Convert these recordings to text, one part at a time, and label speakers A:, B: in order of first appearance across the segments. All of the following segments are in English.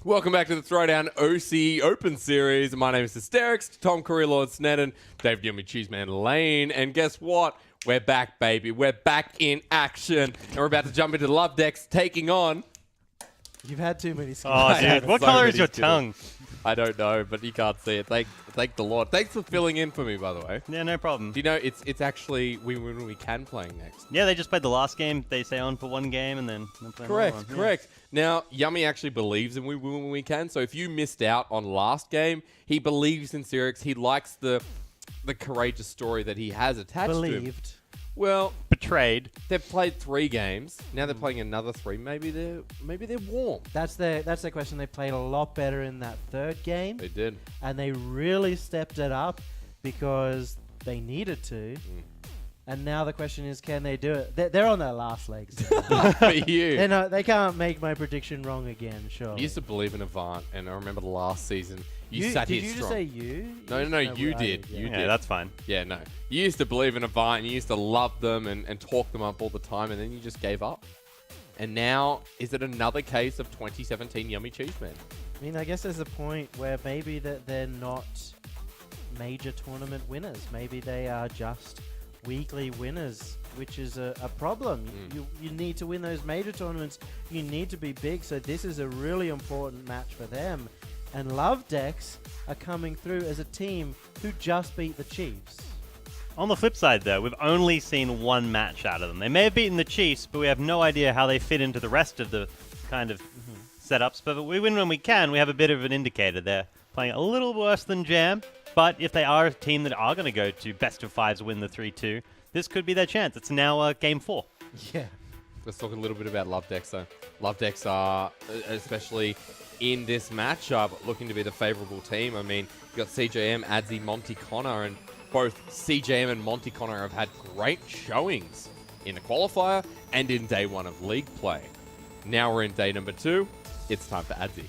A: Welcome back to the Throwdown OCE Open Series. My name is Hysterics, Tom Curry, Lord Sneddon, Dave Yummy Cheeseman Lane, and guess what? We're back, baby. We're back in action, and we're about to jump into Love Decks taking on...
B: You've had too many skills.
C: Oh, dude. What color is your tongue?
A: I don't know, but you can't see it. Thank the Lord. Thanks for filling in for me, by the way.
C: Yeah, no problem.
A: Do you know, it's actually We Win When We Can playing next.
C: Yeah, they just played the last game. They stay on for one game and then play another one.
A: Correct. Now, Yummy actually believes in We Win When We Can, so if you missed out on last game, he believes in Sirix. He likes the courageous story that he has attached to him. Well,
C: Betrayed.
A: they've played 3 games. Now they're playing another 3. Maybe they're warm.
B: That's their question. They played a lot better in that third game.
A: They did.
B: And they really stepped it up because they needed to. And now the question is, can they do it? They're on their last legs.
A: For you.
B: They can't make my prediction wrong again, sure.
A: I used to believe in Avant, and I remember the last season, you sat here
B: Did you
A: strong.
B: just say you?
A: No, you did.
B: Yeah.
A: You
C: Yeah,
A: did.
C: that's fine.
A: Yeah, no. You used to believe in Avant, and you used to love them and talk them up all the time, and then you just gave up. And now, is it another case of 2017 Yummy Cheeseman?
B: I mean, I guess there's a point where maybe that they're not major tournament winners. Maybe they are just weekly winners, which is a problem. You need to win those major tournaments. You need to be big, so this is a really important match for them. And Love Decks are coming through as a team who just beat the Chiefs.
C: On the flip side, though, we've only seen one match out of them. They may have beaten the Chiefs, but we have no idea how they fit into the rest of the kind of setups. But we win when we can. We have a bit of an indicator there. Playing a little worse than Jam, but if they are a team that are going to go to best of 5s, win the 3-2, this could be their chance. It's now game 4.
B: Yeah.
A: Let's talk a little bit about Love Decks, though. Love Decks are, especially in this matchup, looking to be the favorable team. I mean, you've got CJM, Adzi, Monty Connor, and both CJM and Monty Connor have had great showings in the qualifier and in day 1 of league play. Now we're in day number 2. It's time for Adzi.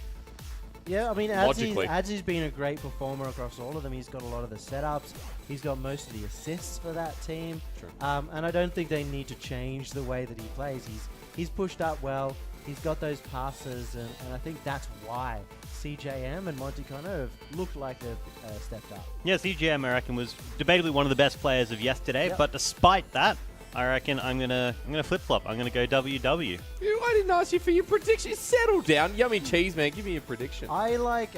B: Yeah, I mean,
A: Logically.
B: Adzi's been a great performer across all of them. He's got a lot of the setups. He's got most of the assists for that team.
A: Sure.
B: And I don't think they need to change the way that he plays. He's pushed up well. He's got those passes, and I think that's why CJM and Monty Connor have looked like they've stepped up.
C: Yeah, CGM, I reckon, was debatably one of the best players of yesterday, but despite that, I reckon I'm gonna flip-flop. I'm gonna go WW.
A: I didn't ask you for your prediction. Settle down. Yummy cheese, man. Give me your prediction.
B: I like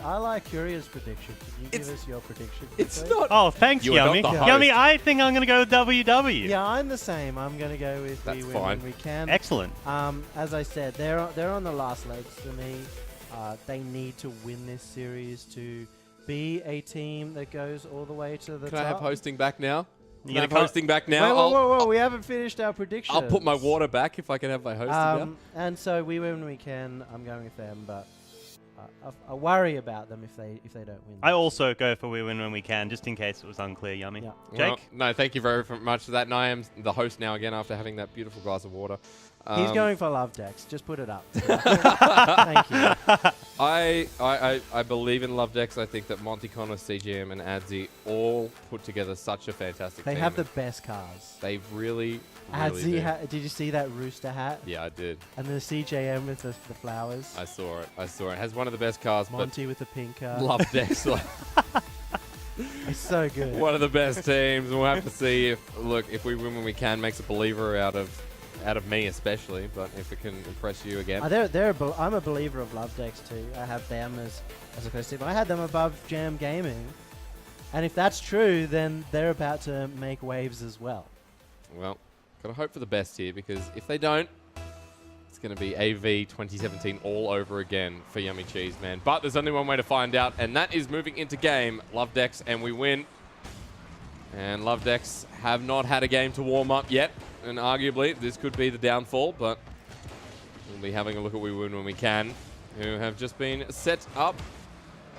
B: Curia's prediction. Can you give us your prediction?
A: It's
B: please?
A: not...
C: Oh, thanks,
A: You are not
C: Yummy.
A: the host.
C: Yummy, I think I'm gonna go with WW.
B: Yeah, I'm the same. I'm going to go with
A: That's
B: We Win
A: fine.
B: When We Can.
C: Excellent.
B: As I said, they're on the last legs for me. They need to win this series to be a team that goes all the way to the
A: Can
B: top.
A: I have hosting back now?
C: You
A: Can I have
C: gonna
A: hosting back now?
B: Whoa, we haven't finished our predictions.
A: I'll put my water back if I can have my hosting down.
B: And so We Win When We Can. I'm going with them, but I worry about them if they don't win.
C: I also go for We Win When We Can, just in case it was unclear, Yummy.
B: Yeah.
C: Jake?
A: Well, no, thank you very much for that. And I am the host now again after having that beautiful glass of water.
B: He's going for Love Decks. Just put it up. Thank you.
A: I believe in Love Decks. I think that Monty Connor, CGM, and Adzi all put together such a fantastic
B: They
A: team.
B: have the best cars.
A: They really do.
B: Adzi, did you see that rooster hat?
A: Yeah, I did.
B: And the CJM with the flowers.
A: I saw it. It has one of the best cars,
B: Monty with the pink car.
A: but Love Decks like
B: It's so good.
A: one of the best teams. We'll have to see if We Win When We Can makes a believer out of me especially, but if it can impress you again.
B: I'm a believer of Love Decks too. I have them as a first team. I had them above Jam Gaming. And if that's true, then they're about to make waves as well.
A: Well, gotta hope for the best here, because if they don't, it's going to be AV 2017 all over again for Yummy Cheese, man. But there's only one way to find out, and that is moving into game. Love Decks, and we win. And Love Decks have not had a game to warm up yet, and arguably this could be the downfall, but we'll be having a look at We Win When We Can, who have just been set up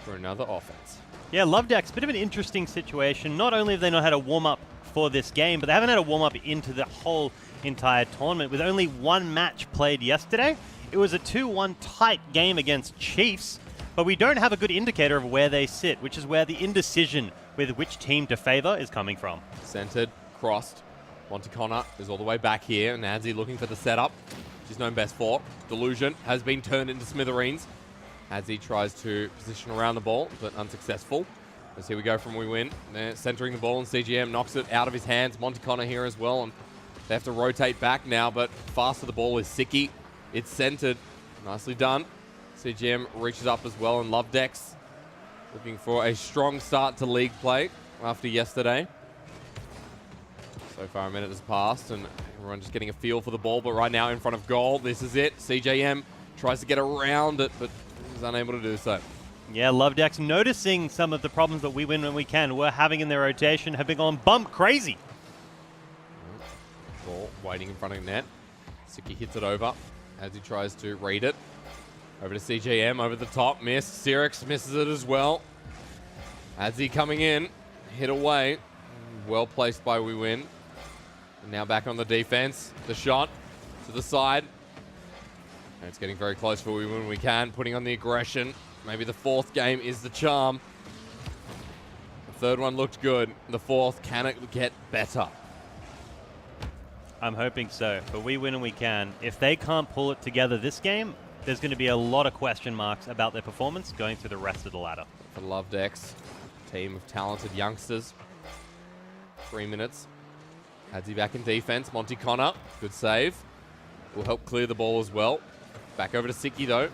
A: for another offense.
C: Yeah, Love Decks, bit of an interesting situation. Not only have they not had a warm-up for this game, but they haven't had a warm-up into the whole entire tournament. With only one match played yesterday, it was a 2-1 tight game against Chiefs, but we don't have a good indicator of where they sit, which is where the indecision with which team to favor is coming from.
A: Centered, crossed. Monty Connor is all the way back here, and Adzi looking for the setup. She's known best for. Delusion has been turned into smithereens. as he tries to position around the ball, but unsuccessful. As here we go from We Win. They're centering the ball, and CGM knocks it out of his hands. Monty Connor here as well, and they have to rotate back now, but faster the ball is Siki. It's centered. Nicely done. CGM reaches up as well, and Lovedex looking for a strong start to league play after yesterday. So far, a minute has passed, and everyone just getting a feel for the ball, but right now in front of goal, this is it. CJM tries to get around it, but is unable to do so.
C: Yeah, Lovedex noticing some of the problems that We Win When We Can were having in their rotation have been going bump crazy.
A: Ball waiting in front of the net. Siki hits it over as he tries to read it. Over to CJM, over the top, missed. Sirix misses it as well. Adzi coming in, hit away. Well placed by We Win. And now back on the defense. The shot to the side. And it's getting very close for We Win When We Can, putting on the aggression. Maybe the fourth game is the charm. The third one looked good. The fourth, can it get better?
C: I'm hoping so, but We Win and We Can. If they can't pull it together this game, there's going to be a lot of question marks about their performance going through the rest of the ladder.
A: For Lovedex, team of talented youngsters. 3 minutes. Hadzi back in defense. Monty Connor, good save. Will help clear the ball as well. Back over to Siki though,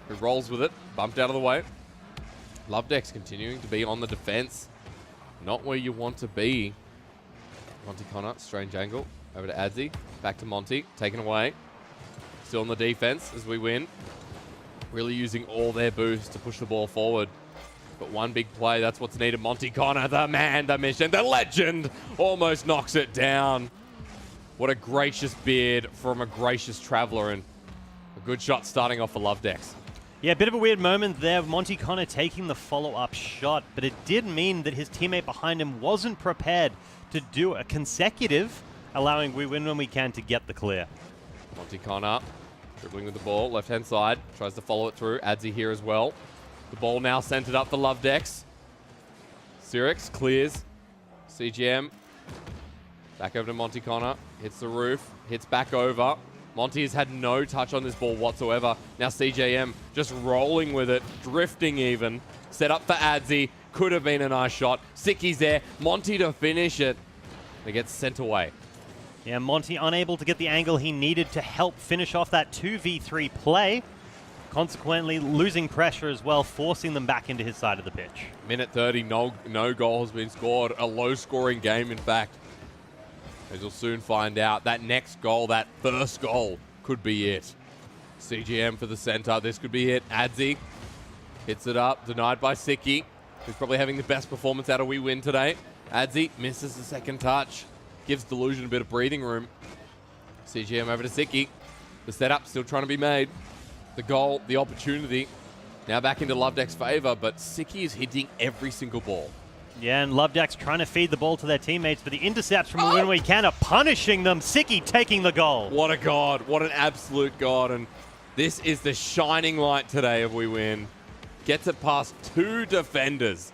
A: who rolls with it. Bumped out of the way. Lovedex continuing to be on the defense. Not where you want to be. Monty Connor, strange angle. Over to Adzi. Back to Monty. Taken away. Still on the defense as We Win. Really using all their boost to push the ball forward. But one big play, that's what's needed. Monty Connor, the man, the mission, the legend, almost knocks it down. What a gracious beard from a gracious traveler, and a good shot starting off for Lovedex.
C: Yeah, a bit of a weird moment there. Monty Connor taking the follow-up shot, but it did mean that his teammate behind him wasn't prepared to do a consecutive, allowing We Win When We Can to get the clear.
A: Monty Connor dribbling with the ball, left-hand side, tries to follow it through. Adzi here as well. The ball now centered up for Lovedex. Sirix clears. CGM. Back over to Monty Connor. Hits the roof. Hits back over. Monty has had no touch on this ball whatsoever. Now CJM just rolling with it. Drifting even. Set up for Adzi. Could have been a nice shot. Siki's there. Monty to finish it. It gets sent away.
C: Yeah, Monty unable to get the angle he needed to help finish off that 2v3 play. Consequently, losing pressure as well, forcing them back into his side of the pitch.
A: Minute 30, no goal has been scored. A low-scoring game, in fact. As you'll soon find out, that next goal, that first goal, could be it. CGM for the center. This could be it. Adzi hits it up, denied by Siki, who's probably having the best performance out of We Win today. Adzi misses the second touch. Gives Delusion a bit of breathing room. CGM over to Siki. The setup still trying to be made. The goal, the opportunity, now back into Lovedex's favor, but Siki is hitting every single ball.
C: Yeah, and Lovedex trying to feed the ball to their teammates, but the intercepts from When We Can are punishing them. Siki taking the goal.
A: What a god. What an absolute god. And this is the shining light today of We Win. Gets it past 2 defenders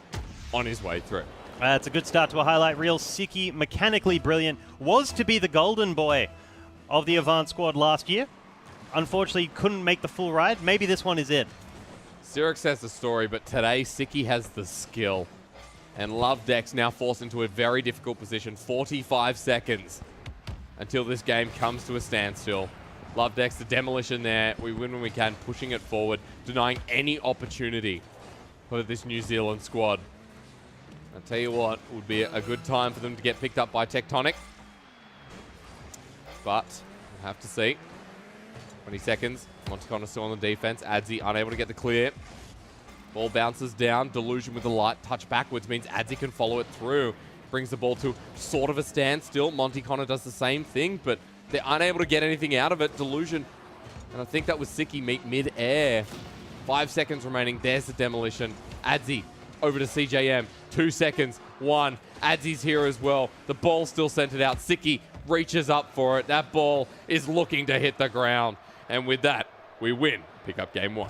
A: on his way through.
C: It's a good start to a highlight reel. Siki, mechanically brilliant, was to be the golden boy of the Avant squad last year. Unfortunately, couldn't make the full ride. Maybe this one is it.
A: Sirix has the story, but today Siki has the skill. And Lovedex now forced into a very difficult position. 45 seconds until this game comes to a standstill. Lovedex, the demolition there. We win when we can, pushing it forward, denying any opportunity for this New Zealand squad. I'll tell you what, would be a good time for them to get picked up by Tectonic. But we'll have to see. 20 seconds. Monty Connor still on the defense. Adzi unable to get the clear. Ball bounces down. Delusion with the light touch backwards means Adzi can follow it through. Brings the ball to sort of a standstill. Monty Connor does the same thing, but they're unable to get anything out of it. Delusion. And I think that was Siki meet mid-air. 5 seconds remaining. There's the demolition. Adzi over to CJM. 2 seconds. 1. Adzi's here as well. The ball still centered out. Siki reaches up for it. That ball is looking to hit the ground. And with that, we win. Pick up game 1.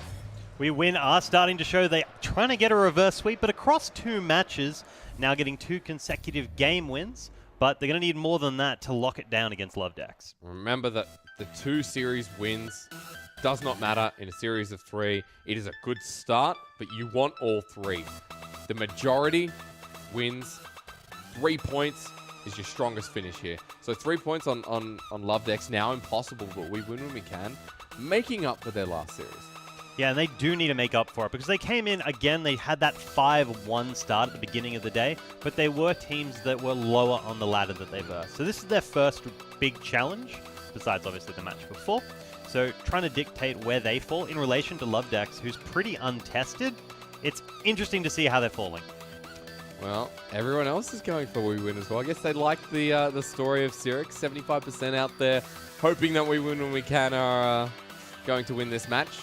C: We Win are starting to show they're trying to get a reverse sweep, but across 2 matches, now getting 2 consecutive game wins. But they're going to need more than that to lock it down against Lovedex.
A: Remember that the 2 series wins Does not matter in a series of 3. It is a good start, but you want all 3. The majority wins. 3 points is your strongest finish here. So 3 points on Love Decks now impossible, but we win when we can, making up for their last series.
C: Yeah, and they do need to make up for it because they came in, again, they had that 5-1 start at the beginning of the day, but they were teams that were lower on the ladder that they were. So this is their first big challenge, besides obviously the match before. So trying to dictate where they fall in relation to Love Decks, who's pretty untested. It's interesting to see how they're falling.
A: Well, everyone else is going for we win as well. I guess they like the story of Cyrix. 75% out there hoping that we win when we can are going to win this match.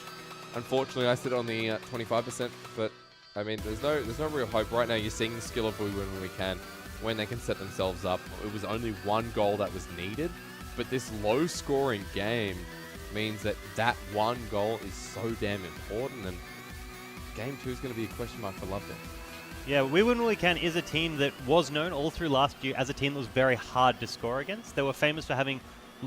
A: Unfortunately, I sit on the 25%, but I mean, there's no real hope right now. You're seeing the skill of we win when we can, when they can set themselves up. It was only 1 goal that was needed, but this low-scoring game means that 1 goal is so damn important, and game 2 is going to be a question mark for Love Deck.
C: Yeah, We Win When We Can is a team that was known all through last year as a team that was very hard to score against. They were famous for having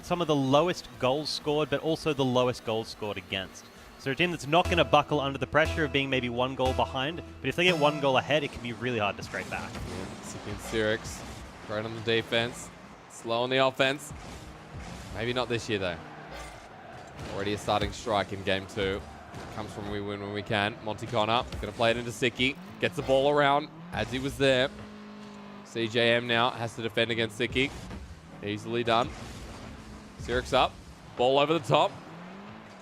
C: some of the lowest goals scored, but also the lowest goals scored against. So a team that's not going to buckle under the pressure of being maybe 1 goal behind, but if they get 1 goal ahead, it can be really hard to scrape back.
A: Yeah, Sicky and Cyrix, great on the defense, slow on the offense. Maybe not this year, though. Already a starting strike in game 2. Comes from we win when we can. Monty Connor, going to play it into Sicky. Gets the ball around as he was there. CJM now has to defend against Sicky. Easily done. Cyrix up. Ball over the top.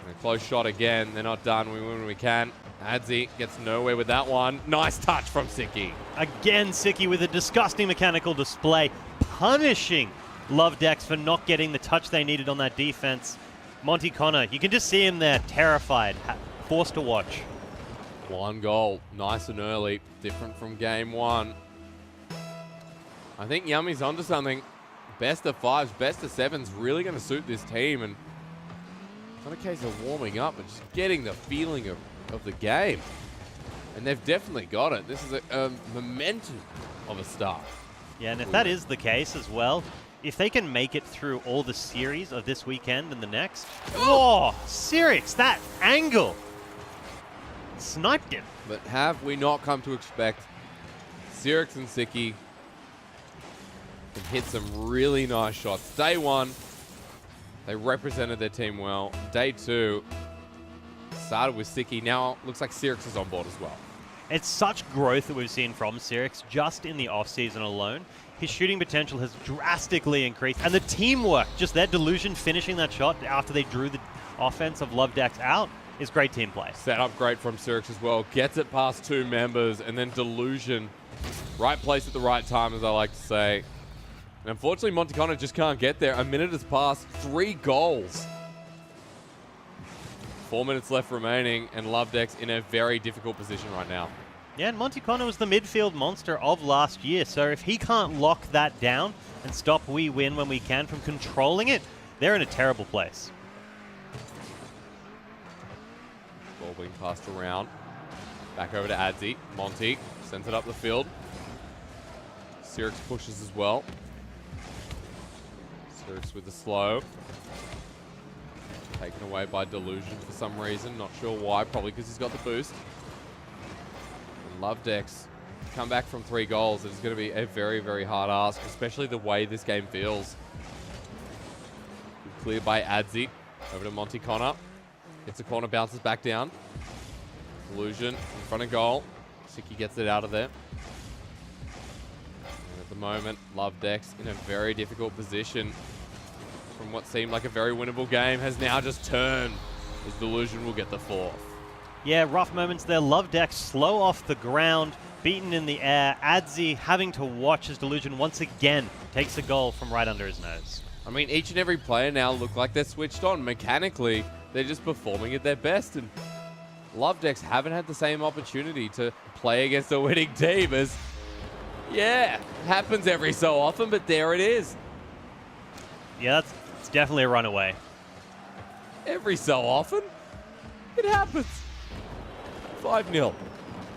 A: And a close shot again. They're not done. We win when we can. Adzi gets nowhere with that one. Nice touch from Sicky.
C: Again, Sicky with a disgusting mechanical display, punishing Love Decks for not getting the touch they needed on that defense. Monty Connor, you can just see him there, terrified, forced to watch.
A: 1 goal, nice and early, different from game 1. I think Yummy's onto something. Best of 5s, best of 7s really going to suit this team, and it's not a case of warming up, but just getting the feeling of the game. And they've definitely got it. This is a momentum of a start.
C: Yeah, and if that is the case as well, if they can make it through all the series of this weekend and the next, oh, Cyrix, that angle. Sniped him.
A: But have we not come to expect Cyrix and Sicky can hit some really nice shots. Day 1, they represented their team well. Day 2, started with Sicky. Now looks like Cyrix is on board as well.
C: It's such growth that we've seen from Cyrix just in the off-season alone. His shooting potential has drastically increased. And the teamwork, just their Delusion finishing that shot after they drew the offense of Love Decks out, is great team play.
A: Set up great from Cyrix as well. Gets it past 2 members, and then Delusion. Right place at the right time, as I like to say. And unfortunately, Monty Connor just can't get there. A minute has passed. 3 goals. 4 minutes left remaining, and Love Decks in a very difficult position right now.
C: Yeah, and Monty Connor was the midfield monster of last year, so if he can't lock that down and stop We Win When We Can from controlling it, they're in a terrible place.
A: Ball being passed around. Back over to Adzi. Monty sends it up the field. Cyrix pushes as well. Cyrix with the slow. Taken away by Delusion for some reason. Not sure why. Probably because he's got the boost. And Love Decks come back from 3 goals. It's going to be a very, very hard ask, especially the way this game feels. Cleared by Adzi. Over to Monty Connor. Hits a corner, bounces back down. Delusion in front of goal. Sicky gets it out of there. And at the moment, Love Decks in a very difficult position. From what seemed like a very winnable game has now just turned as Delusion will get the 4th.
C: Yeah, rough moments there. Love Decks slow off the ground, beaten in the air. Adzi having to watch as Delusion once again takes a goal from right under his nose.
A: I mean, each and every player now look like they're switched on. Mechanically, they're just performing at their best. And Love Decks haven't had the same opportunity to play against a winning team as, yeah, happens every so often, but there it is.
C: Yeah, it's definitely a runaway.
A: Every so often, it happens. 5-0.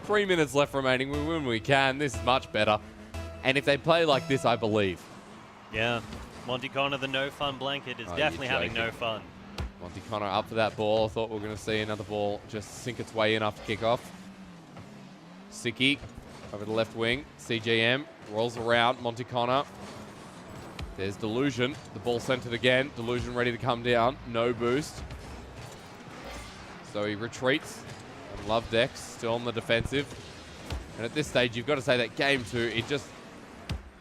A: 3 minutes left remaining. We win when we can. This is much better. And if they play like this, I believe.
C: Yeah, Monty Connor, the no fun blanket, is definitely having no fun.
A: Monty Connor up for that ball. I thought we were going to see another ball just sink its way in after kickoff. Siki over the left wing. CJM rolls around. Monty Connor. There's Delusion. The ball centered again. Delusion ready to come down. No boost. So he retreats. And Love Dex still on the defensive. And at this stage, you've got to say that game 2,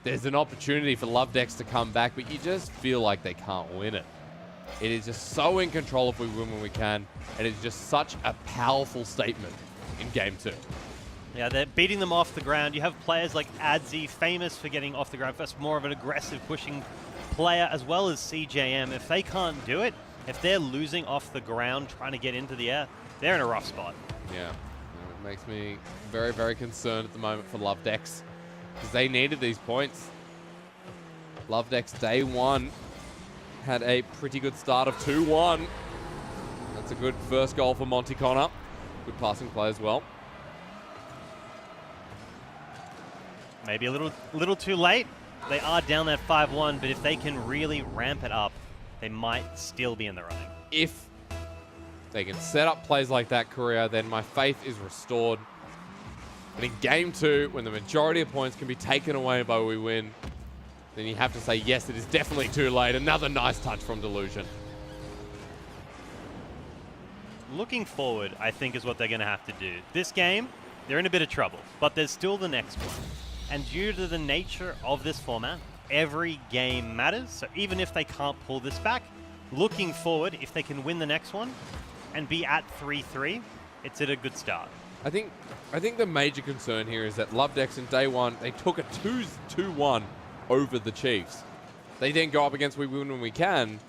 A: there's an opportunity for Love Dex to come back, but you just feel like they can't win it. It is just so in control if we win when we can. And it's just such a powerful statement in game 2.
C: Yeah, they're beating them off the ground. You have players like Adzi, famous for getting off the ground first, more of an aggressive pushing player, as well as CJM. If they can't do it, if they're losing off the ground trying to get into the air, they're in a rough spot.
A: Yeah, it makes me very, very concerned at the moment for Love Dex, because they needed these points. Love Dex day 1 had a pretty good start of 2-1. That's a good first goal for Monty Connor. Good passing play as well.
C: Maybe a little too late. They are down that 5-1, but if they can really ramp it up, they might still be in the running.
A: If they can set up plays like that, Korea, then my faith is restored. But in game 2, when the majority of points can be taken away by we win, then you have to say, yes, it is definitely too late. Another nice touch from Delusion.
C: Looking forward, I think, is what they're going to have to do. This game, they're in a bit of trouble, but there's still the next one. And due to the nature of this format, every game matters. So even if they can't pull this back, looking forward, if they can win the next one and be at 3-3, it's at a good start.
A: I think the major concern here is that Love Dex in day 1, they took a 2-1 over the Chiefs. They then go up against We Win When We Can,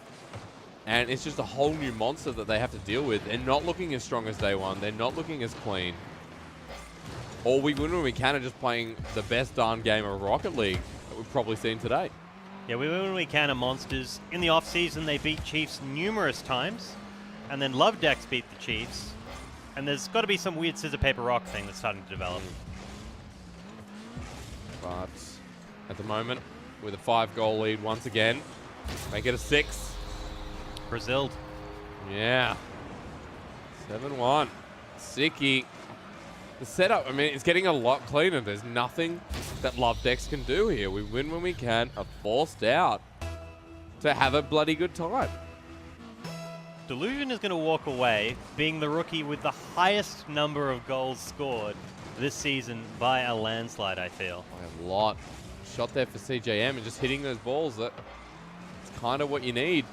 A: and it's just a whole new monster that they have to deal with. They're not looking as strong as day 1. They're not looking as clean. Or We Win When We Can are just playing the best darn game of Rocket League that we've probably seen today.
C: Yeah, We Win When We Can are monsters. In the offseason, they beat Chiefs numerous times, and then Love Dex beat the Chiefs. And there's got to be some weird scissor, paper, rock thing that's starting to develop.
A: But at the moment, with a 5-goal lead once again, make it a 6.
C: Brazil.
A: Yeah. 7-1. Siki. The setup, I mean, it's getting a lot cleaner. There's nothing that Love Dex can do here. We win when we can, are forced out to have a bloody good time.
C: Delusion is going to walk away being the rookie with the highest number of goals scored this season by a landslide, I feel.
A: By a lot. Shot there for CJM and just hitting those balls. That's kind of what you need.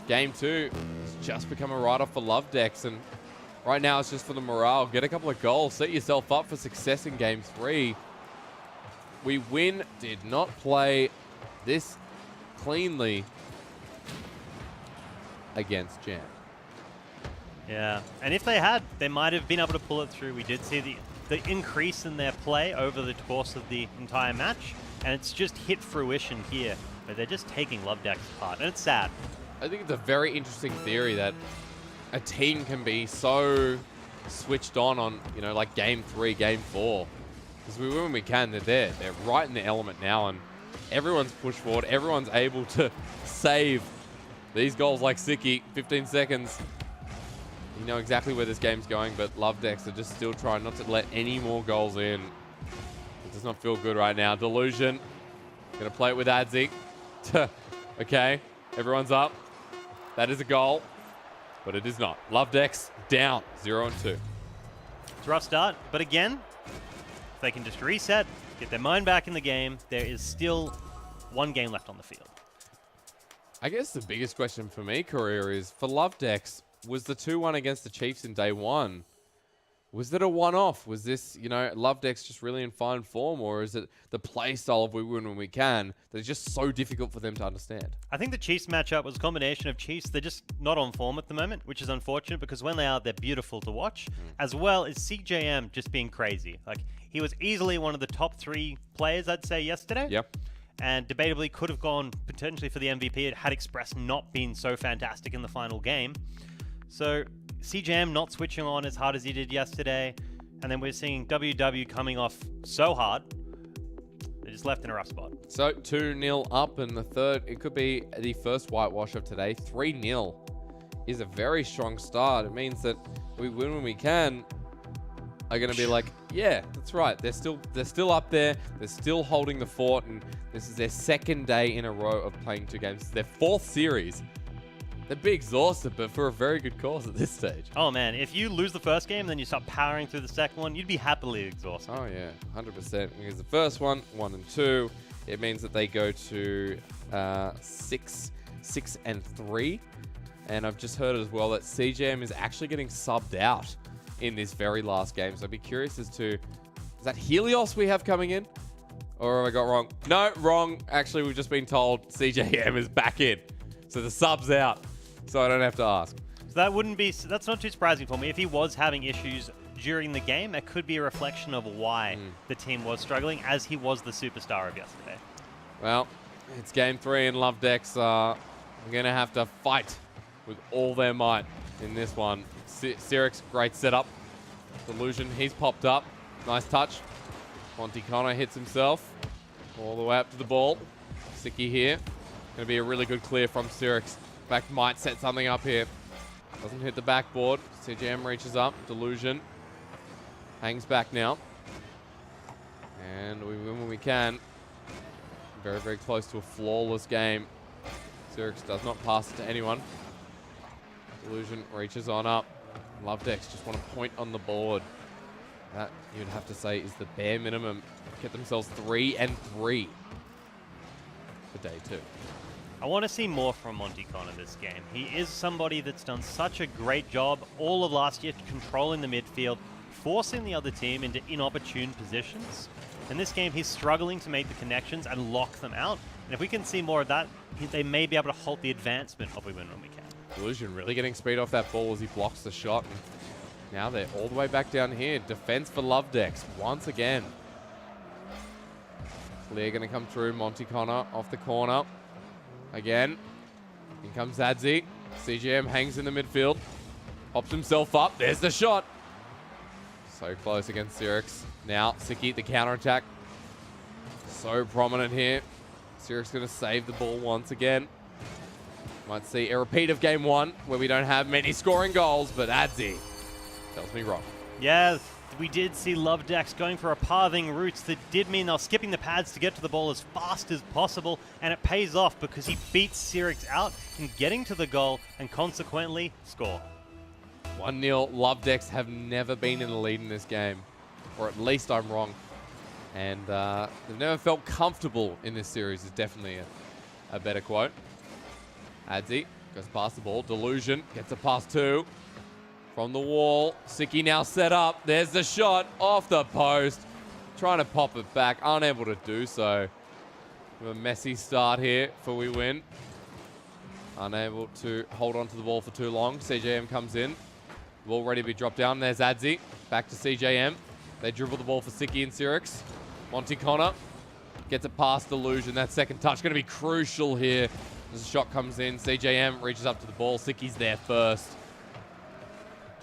A: Game 2 has just become a write-off for Love Dex, and right now it's just for the morale. Get a couple of goals. Set yourself up for success in Game 3. We Win did not play this cleanly against Jam.
C: Yeah, and if they had, they might have been able to pull it through. We did see the increase in their play over the course of the entire match, and it's just hit fruition here, but they're just taking Love Dex apart, and it's sad.
A: I think it's a very interesting theory that a team can be so switched on, you know, like Game 3, Game 4. Because we win when we can, they're there. They're right in the element now, and everyone's pushed forward. Everyone's able to save these goals like Siki, 15 seconds. You know exactly where this game's going, but Love Dex are just still trying not to let any more goals in. It does not feel good right now. Delusion, gonna play it with Adzi. Okay, everyone's up. That is a goal, but it is not. Love Dex down, 0-2.
C: It's a rough start, but again, if they can just reset, get their mind back in the game, there is still one game left on the field.
A: I guess the biggest question for me, Career, is for Love Dex, was the 2-1 against the Chiefs in day 1, was it a one-off? Was this, you know, Love Dex just really in fine form, or is it the play style of We Win When We Can that is just so difficult for them to understand?
C: I think the Chiefs matchup was a combination of Chiefs. They're just not on form at the moment, which is unfortunate because when they are, they're beautiful to watch, as well as CJM just being crazy. Like, he was easily one of the top 3 players, I'd say, yesterday.
A: Yep.
C: And debatably could have gone potentially for the MVP had Express not been so fantastic in the final game. So CJM not switching on as hard as he did yesterday, and then we're seeing WW coming off so hard, they're just left in a rough spot.
A: So 2-0 up in the third. It could be the first whitewash of today. 3-0 is a very strong start. It means that we win when we can are going to be like, yeah, that's right. They're still up there. They're still holding the fort, and this is their second day in a row of playing 2 games. It's their 4th series. They'd be exhausted, but for a very good cause at this stage.
C: Oh man, if you lose the first game, then you start powering through the second one, you'd be happily exhausted.
A: Oh yeah, 100%. Because the first one, 1 and 2, it means that they go to 6 and 3. And I've just heard as well that CJM is actually getting subbed out in this very last game. So I'd be curious as to, is that Helios we have coming in? Or have I got wrong? No, wrong. Actually, we've just been told CJM is back in. So the sub's out. So I don't have to ask.
C: So that's not too surprising for me. If he was having issues during the game, it could be a reflection of why the team was struggling, as he was the superstar of yesterday.
A: Well, it's game 3 and Love Decks are going to have to fight with all their might in this one. Sirix, great setup. Delusion, he's popped up. Nice touch. Monty Connor hits himself all the way up to the ball. Sicky here. Going to be a really good clear from Sirix. In fact, might set something up here. Doesn't hit the backboard. CJM reaches up. Delusion hangs back now. And we win when we can. Very, very close to a flawless game. Sirix does not pass it to anyone. Delusion reaches on up. Love Decks just want to point on the board. That, you'd have to say, is the bare minimum. Get themselves 3 and 3 for day 2.
C: I want to see more from Monty Connor this game. He is somebody that's done such a great job all of last year controlling the midfield, forcing the other team into inopportune positions. In this game, he's struggling to make the connections and lock them out. And if we can see more of that, they may be able to halt the advancement of We Win When We Can.
A: Delusion really getting speed off that ball as he blocks the shot. And now they're all the way back down here. Defense for Love Decks once again. Clear going to come through. Monty Connor off the corner. Again. In comes Adzi. CGM hangs in the midfield. Pops himself up. There's the shot. So close against Sirix. Now, Sicky, the counterattack. So prominent here. Sirix going to save the ball once again. Might see a repeat of game 1 where we don't have many scoring goals, but Adzi tells me wrong.
C: Yeah, we did see Love Decks going for a pathing routes that did mean they're skipping the pads to get to the ball as fast as possible, and it pays off because he beats Sirix out in getting to the goal and consequently score.
A: 1-0. Love Decks have never been in the lead in this game, or at least I'm wrong. And they've never felt comfortable in this series is definitely a better quote. Adzi goes past the ball. Delusion gets a pass 2 from the wall. Sicky now set up. There's the shot off the post. Trying to pop it back. Unable to do so. A messy start here for We Win. Unable to hold on to the ball for too long. CJM comes in. Ball ready to be dropped down. There's Adzi. Back to CJM. They dribble the ball for Sicky and Sirix. Monty Connor gets it past Delusion. That second touch going to be crucial here. As the shot comes in, CJM reaches up to the ball. Sicky's there first.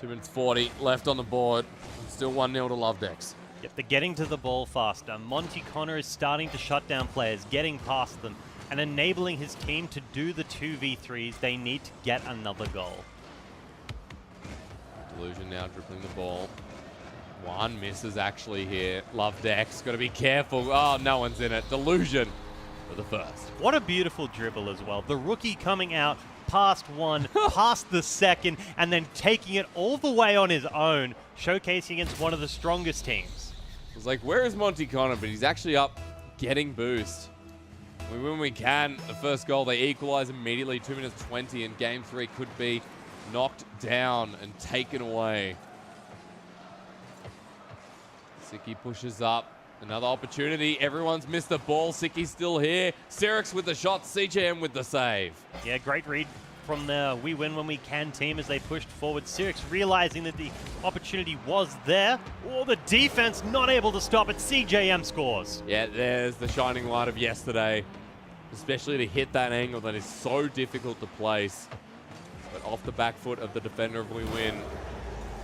A: 2 minutes 40 left on the board. Still 1-0 to Love Decks.
C: Yep, they're getting to the ball faster. Monty Connor is starting to shut down players, getting past them, and enabling his team to do the 2v3s. They need to get another goal.
A: Delusion now dribbling the ball. One misses actually here. Love Decks. Got to be careful. Oh, no one's in it. Delusion for the first.
C: What a beautiful dribble as well. The rookie coming out past one, past the second, and then taking it all the way on his own, showcasing against one of the strongest teams.
A: It's like, where is Monty Connor? But he's actually up getting boost. We win when we can. The first goal, they equalize immediately. 2 minutes 20, and game 3 could be knocked down and taken away. Sicky pushes up. Another opportunity. Everyone's missed the ball. Sicky's still here. Sirix with the shot. CJM with the save.
C: Yeah, great read from the We Win When We Can team as they pushed forward. Sirix realizing that the opportunity was there. Oh, the defense not able to stop it. CJM scores.
A: Yeah, there's the shining light of yesterday. Especially to hit that angle that is so difficult to place. But off the back foot of the defender of We Win.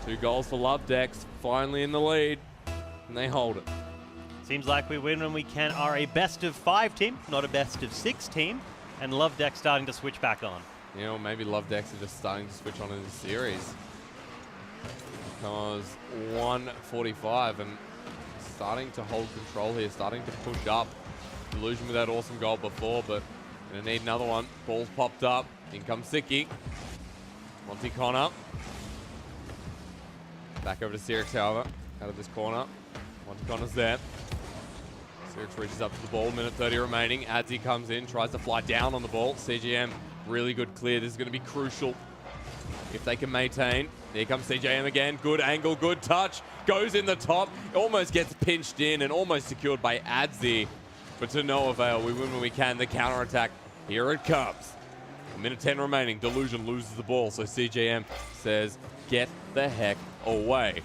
A: 2 goals for Love Decks. Finally in the lead. And they hold it.
C: Seems like We Win When We Can are a best of 5 team, not a best of 6 team. And Love Deck starting to switch back on.
A: You know, maybe Love Decks are just starting to switch on in the series. Because 145 and starting to hold control here, starting to push up. Delusion with that awesome goal before, but gonna need another one. Ball's popped up. In comes Siki. Monty Connor. Back over to Sirix, however, out of this corner. Monty Connor's there. Sirix reaches up to the ball, minute 30 remaining. Adzi comes in, tries to fly down on the ball. CGM, really good clear. This is going to be crucial if they can maintain. Here comes CJM again. Good angle, good touch. Goes in the top. Almost gets pinched in and almost secured by Adzi. But to no avail. We win when we can. The counterattack. Here it comes. A minute 10 remaining. Delusion loses the ball. So CJM says, get the heck away.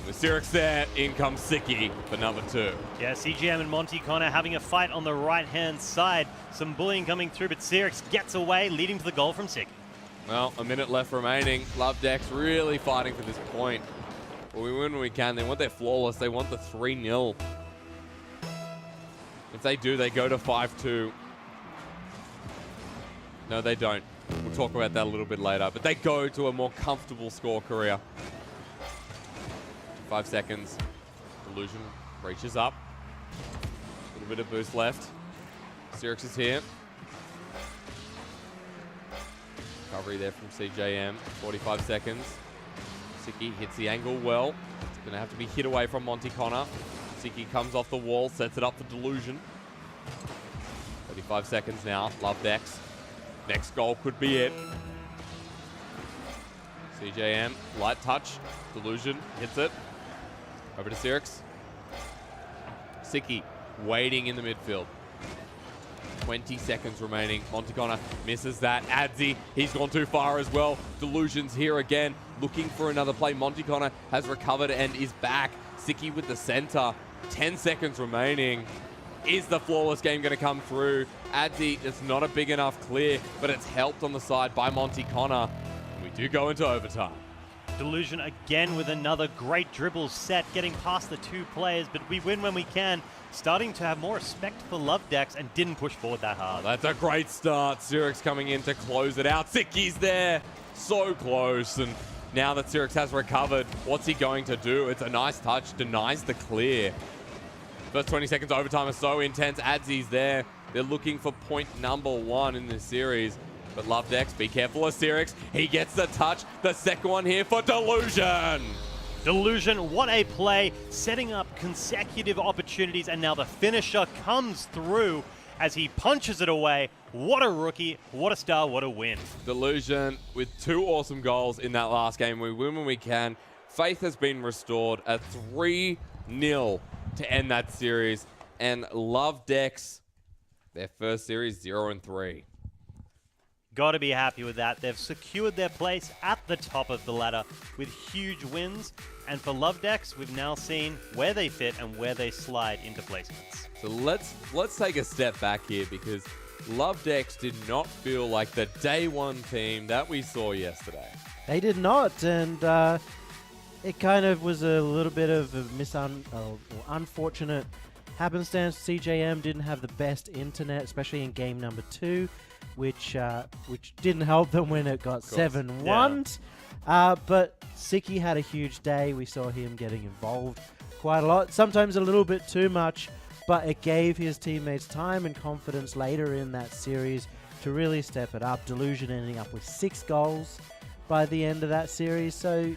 A: With Sirix there, in comes Siki for number 2.
C: Yeah, CGM and Monty Connor having a fight on the right-hand side. Some bullying coming through, but Sirix gets away, leading to the goal from Siki.
A: Well, a minute left remaining. Love Decks really fighting for this point. But we win when we can. They want their flawless. They want the 3-0. If they do, they go to 5-2. No, they don't. We'll talk about that a little bit later. But they go to a more comfortable score career. 5 seconds. Delusion reaches up. A little bit of boost left. Sirix is here. Recovery there from CJM. 45 seconds. Siki hits the angle well. It's going to have to be hit away from Monty Connor. Siki comes off the wall, sets it up for Delusion. 35 seconds now. Love Dex. Next goal could be it. CJM, light touch. Delusion hits it. Over to Sirix. Siki waiting in the midfield. 20 seconds remaining. Monty Connor misses that. Adzi, he's gone too far as well. Delusion's here again, looking for another play. Monty Connor has recovered and is back. Siki with the center. 10 seconds remaining. Is the flawless game going to come through? Adzi, it's not a big enough clear, but it's helped on the side by Monty Connor. And we do go into overtime.
C: Delusion again with another great dribble set, getting past the 2 players, but we win when we can. Starting to have more respect for Love Decks and didn't push forward that hard.
A: That's a great start. Sirix coming in to close it out. Siki's there. So close. And now that Sirix has recovered, what's he going to do? It's a nice touch. Denies the clear. First 20 seconds overtime are so intense. Adzi's there. They're looking for point number 1 in this series. But Love Decks, be careful of Sirix. He gets the touch. The second one here for Delusion.
C: Delusion, what a play, setting up consecutive opportunities, and now the finisher comes through as he punches it away. What a rookie, what a star, what a win.
A: Delusion with 2 awesome goals in that last game. We win when we can. Faith has been restored. A 3-0 to end that series. And Love Decks, their first series, 0-3.
C: Got to be happy with that. They've secured their place at the top of the ladder with huge wins. And for Love Decks, we've now seen where they fit and where they slide into placements.
A: So let's take a step back here, because Love Decks did not feel like the day 1 team that we saw yesterday.
B: They did not, and it kind of was a little bit of a unfortunate happenstance. CJM didn't have the best internet, especially in game number 2. Which didn't help them when it got 7-1. Yeah. But Siki had a huge day. We saw him getting involved quite a lot, sometimes a little bit too much, but it gave his teammates time and confidence later in that series to really step it up. Delusion ending up with 6 goals by the end of that series. So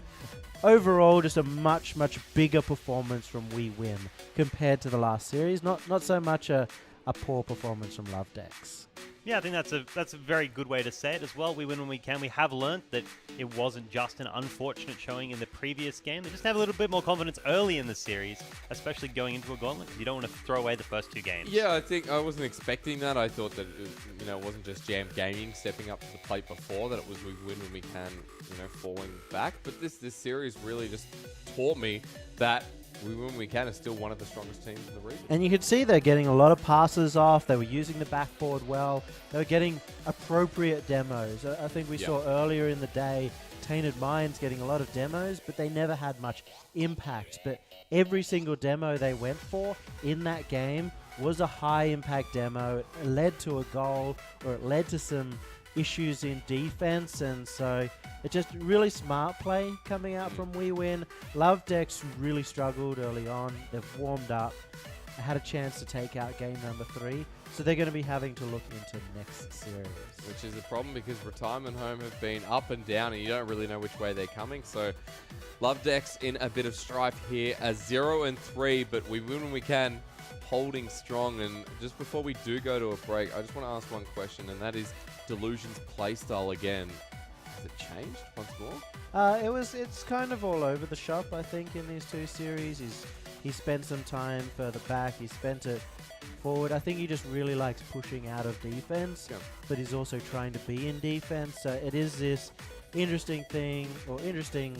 B: overall, just a much, much bigger performance from We Win compared to the last series. Not so much a poor performance from Love Decks.
C: Yeah, I think that's a very good way to say it as well. We win when we can. We have learned that it wasn't just an unfortunate showing in the previous game. They just have a little bit more confidence early in the series, especially going into a gauntlet. You don't want to throw away the first 2 games.
A: Yeah, I think I wasn't expecting that. I thought that it wasn't just Jam Gaming stepping up to the plate before, that it was we win when we can, falling back. But this series really just taught me that We Win When We Can is still one of the strongest teams in the region.
B: And you could see they're getting a lot of passes off. They were using the backboard well. They were getting appropriate demos. I think we saw earlier in the day Tainted Minds getting a lot of demos, but they never had much impact. But every single demo they went for in that game was a high impact demo. It led to a goal, or it led to some issues in defense, and so it's just really smart play coming out from WeWin. Love Decks really struggled early on. They've warmed up, had a chance to take out game number 3, so they're going to be having to look into next series.
A: Which is a problem because Retirement Home have been up and down and you don't really know which way they're coming. So Love Decks in a bit of strife here, a 0-3, but we win when we can, holding strong. And just before we do go to a break, I just want to ask one question, and that is Delusion's playstyle again. Has it changed once more?
B: It's kind of all over the shop, I think, in these 2 series. He spent some time further back. He spent it forward. I think he just really likes pushing out of defense, but he's also trying to be in defense. So it is this interesting thing, or interesting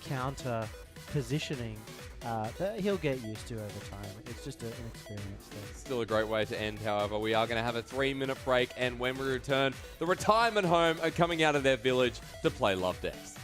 B: counter positioning that he'll get used to over time. It's just an experience thing.
A: Still a great way to end, however. We are going to have a 3-minute break, and when we return, the Retirement Home are coming out of their village to play Love Decks.